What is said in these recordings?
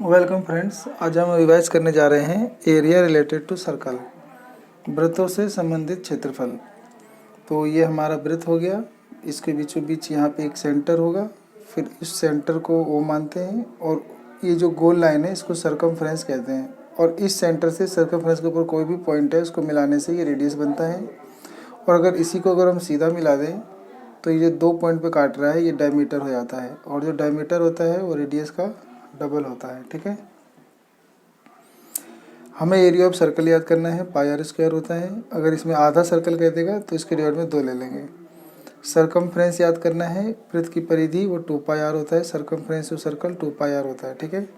Welcome friends, आज हम revise करने जा रहे हैं एरिया रिलेटेड टू सर्कल, वृत्तों से संबंधित क्षेत्रफल। तो ये हमारा वृत्त हो गया, इसके बीचों बीच यहाँ पे एक सेंटर होगा, फिर इस सेंटर को ओ मानते हैं और ये जो गोल लाइन है इसको सर्कमफ्रेंस कहते हैं। और इस सेंटर से सर्कमफ्रेंस के ऊपर कोई भी पॉइंट है उसको मिलाने से ये रेडियस बनता है। और अगर इसी को अगर हम सीधा मिला दें तो ये दो पॉइंट पे काट रहा है, ये डायमीटर हो जाता है और जो डायमीटर होता है वो रेडियस का डबल होता है। ठीक है, हमें एरिया ऑफ सर्कल याद करना है, पाई आर स्क्वायर होता है। अगर इसमें आधा सर्कल कह देगा तो इसके डिवाइड में 2 ले लेंगे। सर्कमफ्रेंस याद करना है, वृत्त की परिधि वो 2 पाई आर होता है, circumference to circle 2 pi r होता है। ठीक है,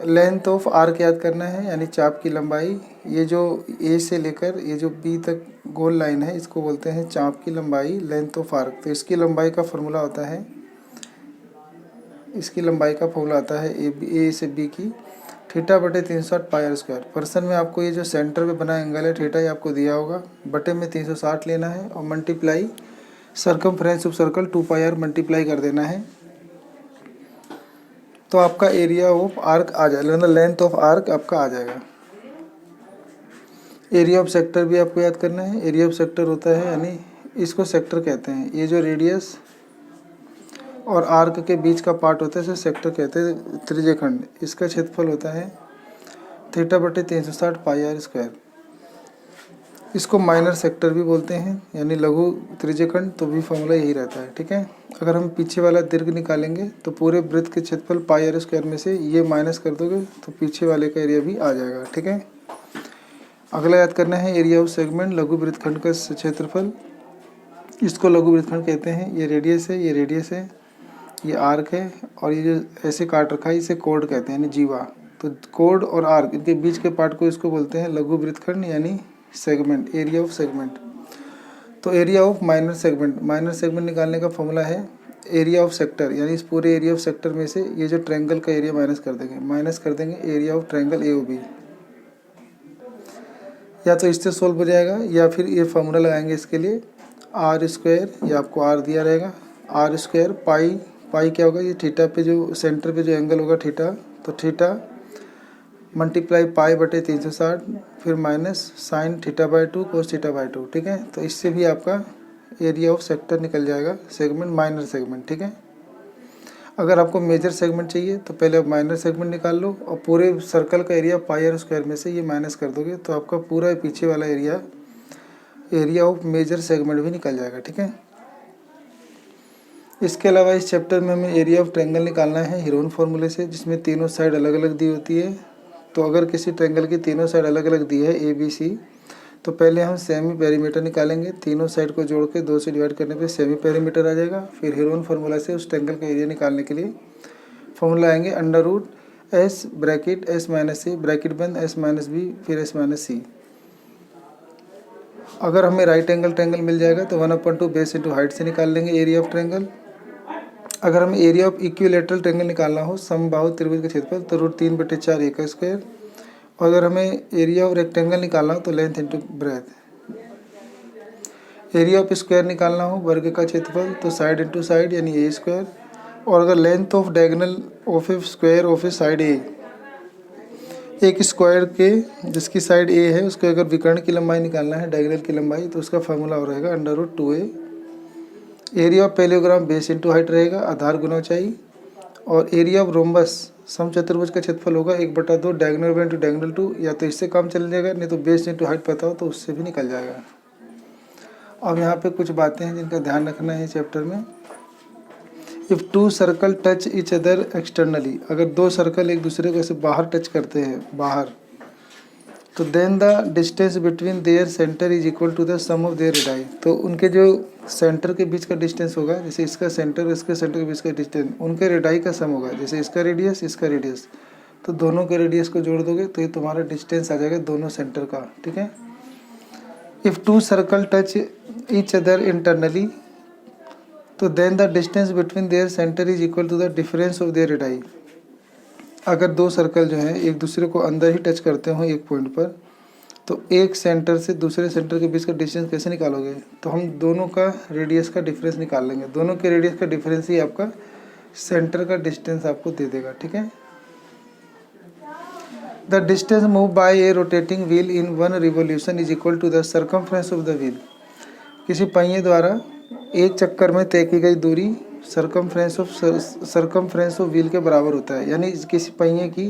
लेंथ ऑफ आर्क याद करना है, यानी चाप की लंबाई। ये जो ए से लेकर ये जो बी तक गोल लाइन है इसको बोलते हैं चाप की लंबाई, लेंथ ऑफ आर्क। तो इसकी लंबाई का फॉर्मूला होता है, ए से बी की थीटा बटे 360 पाई आर स्क्वायर। पर्सन में आपको ये जो सेंटर पे बना एंगल है थीटा, ये आपको दिया होगा, बटे में 360 लेना है और multiply circumference of circle 2 pi r multiply कर देना है। तो आपका एरिया ऑफ आर्क आ जाएगा, मतलब लेंथ ऑफ आर्क आपका आ जाएगा। एरिया ऑफ सेक्टर भी आपको याद करना है। एरिया ऑफ सेक्टर होता है, यानी इसको सेक्टर कहते हैं, ये जो रेडियस और आर्क के बीच का पार्ट होता है इसे सेक्टर कहते हैं, त्रिज्यखंड। इसका क्षेत्रफल होता है थीटा बटे 360 पाई आर स्क्वायर। इसको माइनर सेक्टर भी बोलते हैं, यानी लघु त्रिज्यखंड, तो भी फॉर्मूला यही रहता है। ठीक है, अगर हम पीछे वाला दीर्घ निकालेंगे तो पूरे वृत्त के क्षेत्रफल पाई आर स्क्वायर में से ये माइनस कर दोगे तो पीछे वाले का एरिया भी आ जाएगा। ठीक है, अगला याद करना है एरिया ऑफ सेगमेंट, लघु वृत्तखंड का क्षेत्रफल। इसको लघु वृत्तखंड कहते हैं। ये रेडियस है, ये रेडियस है, ये आर्क है और ये जो ऐसे काट रखा है इसे कोड कहते हैं, यानी जीवा। तो कोड और आर्क इनके बीच के पार्ट को इसको बोलते हैं लघु वृत्तखंड, यानी सेगमेंट, एरिया ऑफ सेगमेंट। तो area of minor segment, minor segment निकालने का फॉर्मूला है एरिया ऑफ सेक्टर, यानी इस पूरे एरिया ऑफ सेक्टर में से ये जो ट्रायंगल का एरिया माइनस कर देंगे area of triangle A O B. या तो इससे सोल्व हो जाएगा या फिर ये फॉर्मूला लगाएंगे इसके लिए, आर स्क्वायर, ये आपको आर दिया रहेगा, आर स्क्वायर पाई, पाई क्या होगा, ये थीटा पे जो सेंटर पे जो एंगल होगा थीटा, तो थीटा मल्टीप्लाई पाई बटे 360, फिर minus sine theta by 2 cos theta by 2। ठीक है, तो इससे भी आपका एरिया ऑफ सेक्टर निकल जाएगा, सेगमेंट, माइनर सेगमेंट। ठीक है, अगर आपको मेजर सेगमेंट चाहिए तो पहले आप माइनर सेगमेंट निकाल लो और पूरे सर्कल का एरिया पाई आर स्क्वायर में से ये माइनस कर दोगे तो आपका पूरा पीछे वाला एरिया ऑफ मेजर सेगमेंट भी निकल जाएगा। ठीक है, इसके अलावा इस चैप्टर में हमें एरिया ऑफ ट्रायंगल निकालना है हीरोन फार्मूले से, जिसमें तीनों साइड अलग अलग दी होती है। तो अगर किसी ट्रायंगल की तीनों साइड अलग अलग दी है ए बी सी, तो पहले हम सेमी पेरीमीटर निकालेंगे। तीनों साइड को जोड़ के 2 से डिवाइड करने पे सेमी पेरीमीटर आ जाएगा। फिर हीरोन फार्मूला से उस ट्रायंगल का एरिया निकालने के लिए फॉर्मूला आएंगे under root S bracket S minus C bracket बंद एस माइनस बी फिर एस माइनस सी। अगर हमें राइट एंगल ट्रायंगल मिल जाएगा तो 1/2 बेस इंटू हाइट से निकाल लेंगे एरिया ऑफ ट्रायंगल। अगर हमें एरिया ऑफ इक्विलेटरल ट्रायंगल निकालना हो, समबाहु त्रिभुज का क्षेत्रफल, तो √3/4 ए का स्क्वायर। और अगर हमें एरिया ऑफ रेक्टेंगल निकालना हो तो length into breadth. Area of square निकालना हो, वर्ग का क्षेत्रफल, तो साइड इंटू साइड यानी ए स्क्वायर। और अगर length of diagonal of a square of a side A, एक स्क्वायर के जिसकी साइड ए है उसको अगर विकर्ण की लंबाई निकालना है, डायगोनल की लंबाई, तो उसका फार्मूला हो रहेगा √2a। Area of parallelogram base into height रहेगा, आधार गुना ऊंचाई। और एरिया ऑफ रोम्बस समचतुर्भुज का क्षेत्रफल होगा 1/2 डायगोनल 1 इंटू डायगोनल 2, या तो इससे काम चल जाएगा, नहीं तो बेस इंटू हाइट पता हो तो उससे भी निकल जाएगा। अब यहाँ पे कुछ बातें हैं जिनका ध्यान रखना है चैप्टर में। If 2 circle touch each other externally, अगर 2 सर्कल एक दूसरे को ऐसे बाहर टच करते हैं, बाहर, तो then the distance between their centre is equal to the sum of their radii. तो उनके जो सेंटर के बीच का डिस्टेंस होगा, जैसे इसका सेंटर और इसके सेंटर के बीच का डिस्टेंस, उनके रेडाई का सम होगा। जैसे इसका रेडियस इसका रेडियस, तो दोनों के रेडियस को जोड़ दोगे तो ये तुम्हारा डिस्टेंस आ जाएगा दोनों सेंटर का। ठीक है, if 2 circle touch each other internally, तो then the distance between their centre is equal to the difference of their radii. अगर 2 सर्कल जो है एक दूसरे को अंदर ही टच करते हो एक पॉइंट पर, तो एक सेंटर से दूसरे सेंटर के बीच का डिस्टेंस कैसे निकालोगे, तो हम दोनों का रेडियस का डिफरेंस निकाल लेंगे। दोनों के रेडियस का डिफरेंस ही आपका सेंटर का डिस्टेंस आपको दे देगा। ठीक है, the distance move by a rotating wheel in 1 revolution is equal to the circumference of the wheel. किसी पहिए द्वारा एक चक्कर में तय की गई दूरी सर्कमफ्रेंस ऑफ व्हील के बराबर होता है। यानी किसी पहिए की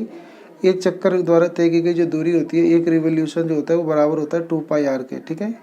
एक चक्कर द्वारा तय की गई जो दूरी होती है, एक रिवोल्यूशन जो होता है वो बराबर होता है 2 पाई आर के। ठीक है।